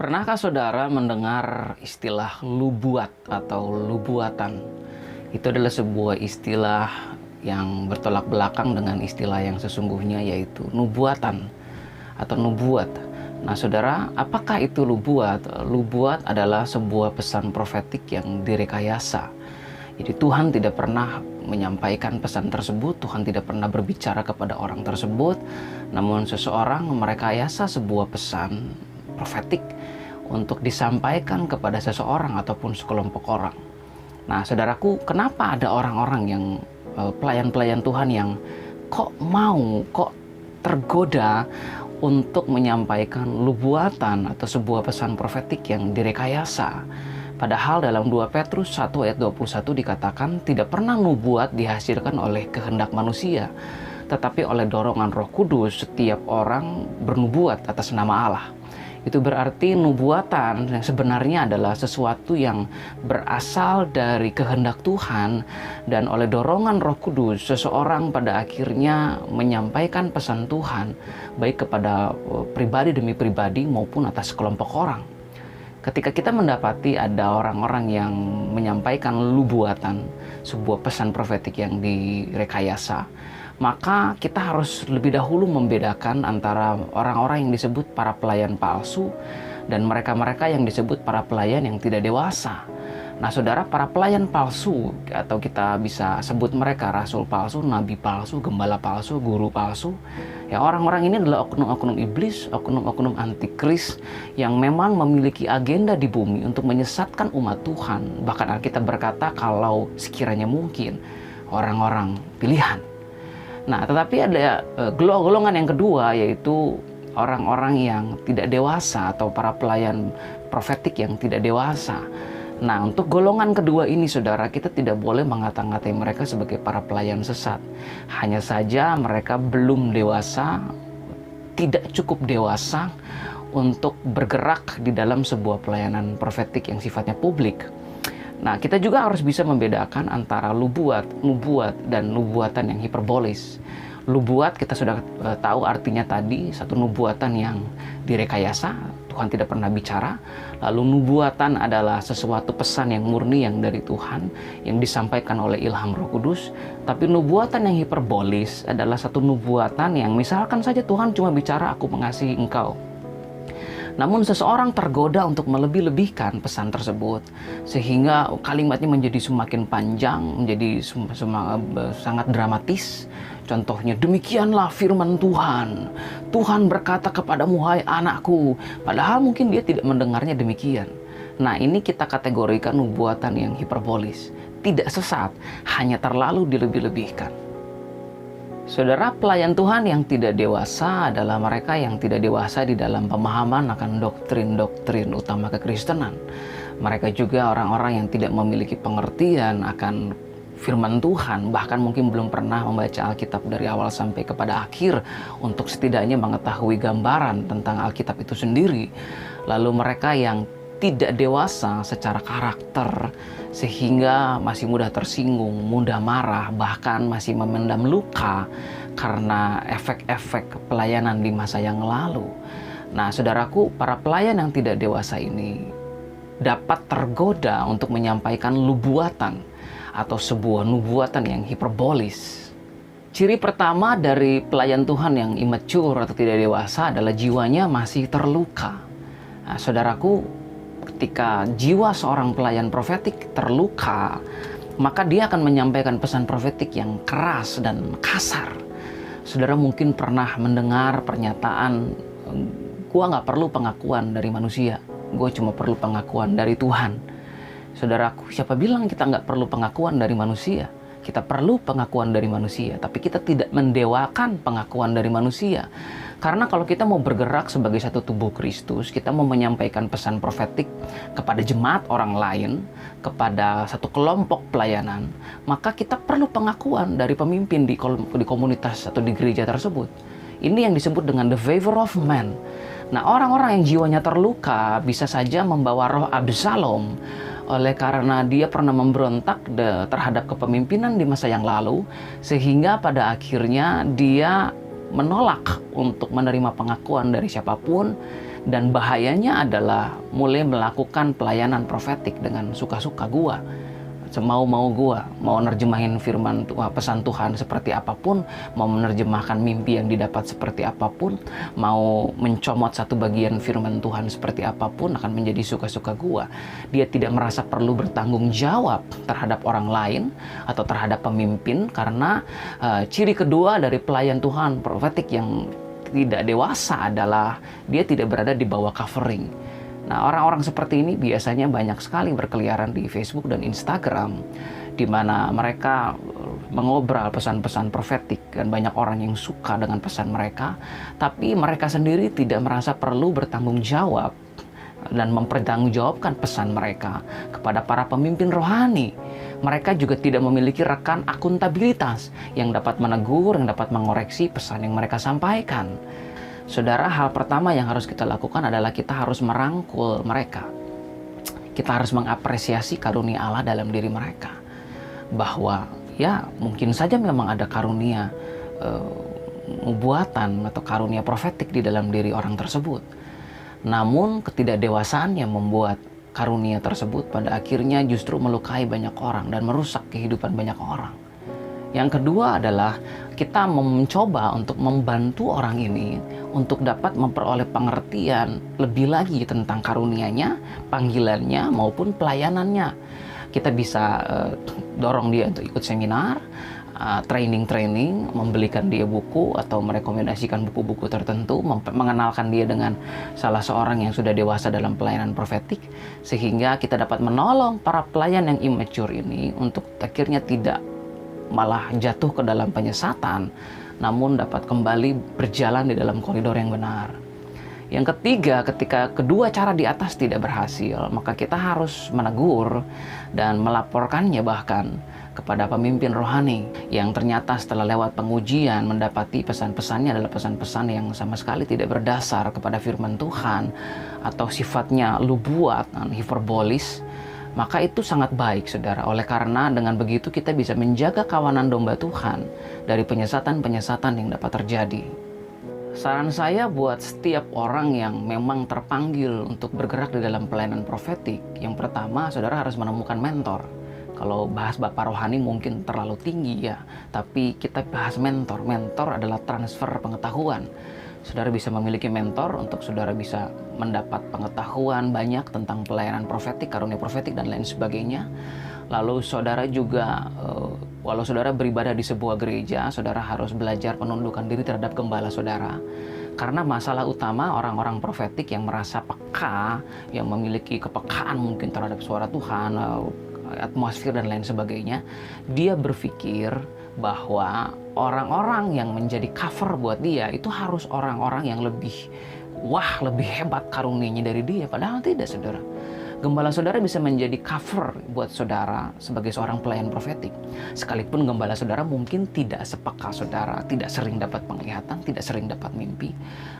Pernahkah saudara mendengar istilah lubuat atau lubuatan? Itu adalah sebuah istilah yang bertolak belakang dengan istilah yang sesungguhnya, yaitu nubuatan atau nubuat. Nah saudara, apakah itu lubuat? Lubuat adalah sebuah pesan profetik yang direkayasa. Jadi Tuhan tidak pernah menyampaikan pesan tersebut, Tuhan tidak pernah berbicara kepada orang tersebut, namun seseorang merekayasa sebuah pesan profetik untuk disampaikan kepada seseorang ataupun sekelompok orang. Nah saudaraku, kenapa ada orang-orang yang pelayan-pelayan Tuhan yang kok tergoda untuk menyampaikan nubuatan atau sebuah pesan profetik yang direkayasa? Padahal dalam 2 Petrus 1 ayat 21 dikatakan tidak pernah nubuat dihasilkan oleh kehendak manusia, tetapi oleh dorongan Roh Kudus setiap orang bernubuat atas nama Allah. Itu berarti nubuatan yang sebenarnya adalah sesuatu yang berasal dari kehendak Tuhan, dan oleh dorongan Roh Kudus seseorang pada akhirnya menyampaikan pesan Tuhan baik kepada pribadi demi pribadi maupun atas kelompok orang. Ketika kita mendapati ada orang-orang yang menyampaikan nubuatan, sebuah pesan profetik yang direkayasa, maka kita harus lebih dahulu membedakan antara orang-orang yang disebut para pelayan palsu dan mereka-mereka yang disebut para pelayan yang tidak dewasa. Nah saudara, para pelayan palsu, atau kita bisa sebut mereka rasul palsu, nabi palsu, gembala palsu, guru palsu, ya orang-orang ini adalah oknum-oknum iblis, oknum-oknum antikris yang memang memiliki agenda di bumi untuk menyesatkan umat Tuhan. Bahkan Alkitab berkata kalau sekiranya mungkin orang-orang pilihan. Nah tetapi ada golongan yang kedua, yaitu orang-orang yang tidak dewasa atau para pelayan profetik yang tidak dewasa. Nah untuk golongan kedua ini saudara, kita tidak boleh mengata-ngatai mereka sebagai para pelayan sesat. Hanya saja mereka belum dewasa, tidak cukup dewasa untuk bergerak di dalam sebuah pelayanan profetik yang sifatnya publik. Nah kita juga harus bisa membedakan antara nubuat dan nubuatan yang hiperbolis. Nubuat kita sudah tahu artinya tadi, satu nubuatan yang direkayasa, Tuhan tidak pernah bicara. Lalu nubuatan adalah sesuatu pesan yang murni yang dari Tuhan, yang disampaikan oleh ilham Roh Kudus. Tapi nubuatan yang hiperbolis adalah satu nubuatan yang misalkan saja Tuhan cuma bicara, aku mengasihi engkau. Namun seseorang tergoda untuk melebih-lebihkan pesan tersebut, sehingga kalimatnya menjadi semakin panjang, menjadi sangat dramatis. Contohnya, demikianlah firman Tuhan. Tuhan berkata kepadamu, hai anakku. Padahal mungkin dia tidak mendengarnya demikian. Nah ini kita kategorikan nubuatan yang hiperbolis. Tidak sesat, hanya terlalu dilebih-lebihkan. Saudara, pelayan Tuhan yang tidak dewasa adalah mereka yang tidak dewasa di dalam pemahaman akan doktrin-doktrin utama kekristenan. Mereka juga orang-orang yang tidak memiliki pengertian akan firman Tuhan, bahkan mungkin belum pernah membaca Alkitab dari awal sampai kepada akhir untuk setidaknya mengetahui gambaran tentang Alkitab itu sendiri. Lalu mereka yang tidak dewasa secara karakter, sehingga masih mudah tersinggung, mudah marah, bahkan masih memendam luka karena efek-efek pelayanan di masa yang lalu. Nah saudaraku, para pelayan yang tidak dewasa ini dapat tergoda untuk menyampaikan nubuatan atau sebuah nubuatan yang hiperbolis. Ciri pertama dari pelayan Tuhan yang immature atau tidak dewasa adalah jiwanya masih terluka. Nah, saudaraku, ketika jiwa seorang pelayan profetik terluka, maka dia akan menyampaikan pesan profetik yang keras dan kasar. Saudara mungkin pernah mendengar pernyataan, gua nggak perlu pengakuan dari manusia, gue cuma perlu pengakuan dari Tuhan. Saudaraku, siapa bilang kita nggak perlu pengakuan dari manusia? Kita perlu pengakuan dari manusia, tapi kita tidak mendewakan pengakuan dari manusia. Karena kalau kita mau bergerak sebagai satu tubuh Kristus, kita mau menyampaikan pesan profetik kepada jemaat orang lain, kepada satu kelompok pelayanan, maka kita perlu pengakuan dari pemimpin di komunitas atau di gereja tersebut. Ini yang disebut dengan the favor of man. Nah, orang-orang yang jiwanya terluka bisa saja membawa roh Absalom, oleh karena dia pernah memberontak terhadap kepemimpinan di masa yang lalu, sehingga pada akhirnya dia menolak untuk menerima pengakuan dari siapapun, Dan bahayanya adalah mulai melakukan pelayanan profetik dengan suka-suka gua, semau-mau gua, mau nerjemahin firman Tuhan, pesan Tuhan seperti apapun, mau menerjemahkan mimpi yang didapat seperti apapun, mau mencomot satu bagian firman Tuhan seperti apapun, akan menjadi suka-suka gua. Dia tidak merasa perlu bertanggung jawab terhadap orang lain atau terhadap pemimpin, karena ciri kedua dari pelayan Tuhan profetik yang tidak dewasa adalah dia tidak berada di bawah covering. Nah, orang-orang seperti ini biasanya banyak sekali berkeliaran di Facebook dan Instagram, di mana mereka mengobrol pesan-pesan profetik dan banyak orang yang suka dengan pesan mereka, tapi mereka sendiri tidak merasa perlu bertanggung jawab dan mempertanggungjawabkan pesan mereka kepada para pemimpin rohani. Mereka juga tidak memiliki rekan akuntabilitas yang dapat menegur, yang dapat mengoreksi pesan yang mereka sampaikan. Saudara, hal pertama yang harus kita lakukan adalah kita harus merangkul mereka. Kita harus mengapresiasi karunia Allah dalam diri mereka. Bahwa ya mungkin saja memang ada karunia nubuatan atau karunia profetik di dalam diri orang tersebut. Namun ketidakdewasaan yang membuat karunia tersebut pada akhirnya justru melukai banyak orang dan merusak kehidupan banyak orang. Yang kedua adalah kita mencoba untuk membantu orang ini untuk dapat memperoleh pengertian lebih lagi tentang karunianya, panggilannya maupun pelayanannya. Kita bisa dorong dia untuk ikut seminar, training, membelikan dia buku atau merekomendasikan buku-buku tertentu, mengenalkan dia dengan salah seorang yang sudah dewasa dalam pelayanan profetik, sehingga kita dapat menolong para pelayan yang immature ini untuk akhirnya tidak malah jatuh ke dalam penyesatan, namun dapat kembali berjalan di dalam koridor yang benar. Yang ketiga, ketika kedua cara di atas tidak berhasil, maka kita harus menegur dan melaporkannya bahkan kepada pemimpin rohani yang ternyata setelah lewat pengujian mendapati pesan-pesannya adalah pesan-pesan yang sama sekali tidak berdasar kepada firman Tuhan atau sifatnya lubuat dan hiperbolis. Maka itu sangat baik, saudara. Oleh karena dengan begitu kita bisa menjaga kawanan domba Tuhan dari penyesatan-penyesatan yang dapat terjadi. Saran saya buat setiap orang yang memang terpanggil untuk bergerak di dalam pelayanan profetik, yang pertama, saudara harus menemukan mentor. Kalau bahas bapak rohani mungkin terlalu tinggi ya, tapi kita bahas mentor. Mentor adalah transfer pengetahuan. Saudara bisa memiliki mentor untuk saudara bisa mendapat pengetahuan banyak tentang pelayanan profetik, karunia profetik, dan lain sebagainya. Lalu saudara juga, walau saudara beribadah di sebuah gereja, saudara harus belajar penundukan diri terhadap gembala saudara. Karena masalah utama orang-orang profetik yang merasa peka, yang memiliki kepekaan mungkin terhadap suara Tuhan, atmosfer dan lain sebagainya, dia berpikir bahwa orang-orang yang menjadi cover buat dia itu harus orang-orang yang lebih hebat karunianya dari dia. Padahal tidak, saudara. Gembala saudara bisa menjadi cover buat saudara sebagai seorang pelayan profetik. Sekalipun gembala saudara mungkin tidak sepeka saudara, tidak sering dapat penglihatan, tidak sering dapat mimpi.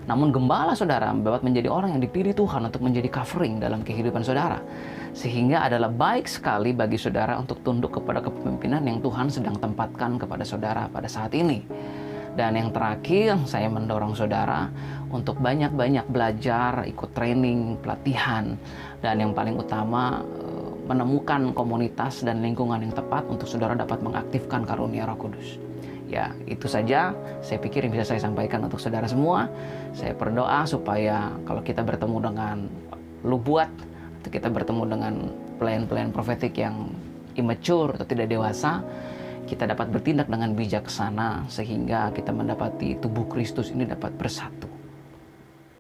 Namun gembala saudara dapat menjadi orang yang dipilih Tuhan untuk menjadi covering dalam kehidupan saudara. Sehingga adalah baik sekali bagi saudara untuk tunduk kepada kepemimpinan yang Tuhan sedang tempatkan kepada saudara pada saat ini. Dan yang terakhir, saya mendorong saudara untuk banyak-banyak belajar, ikut training, pelatihan, dan yang paling utama menemukan komunitas dan lingkungan yang tepat untuk saudara dapat mengaktifkan karunia Roh Kudus. Ya, itu saja saya pikir yang bisa saya sampaikan untuk saudara semua. Saya berdoa supaya kalau kita bertemu dengan lubuat, atau kita bertemu dengan pelayan-pelayan profetik yang immature atau tidak dewasa, kita dapat bertindak dengan bijaksana sehingga kita mendapati tubuh Kristus ini dapat bersatu.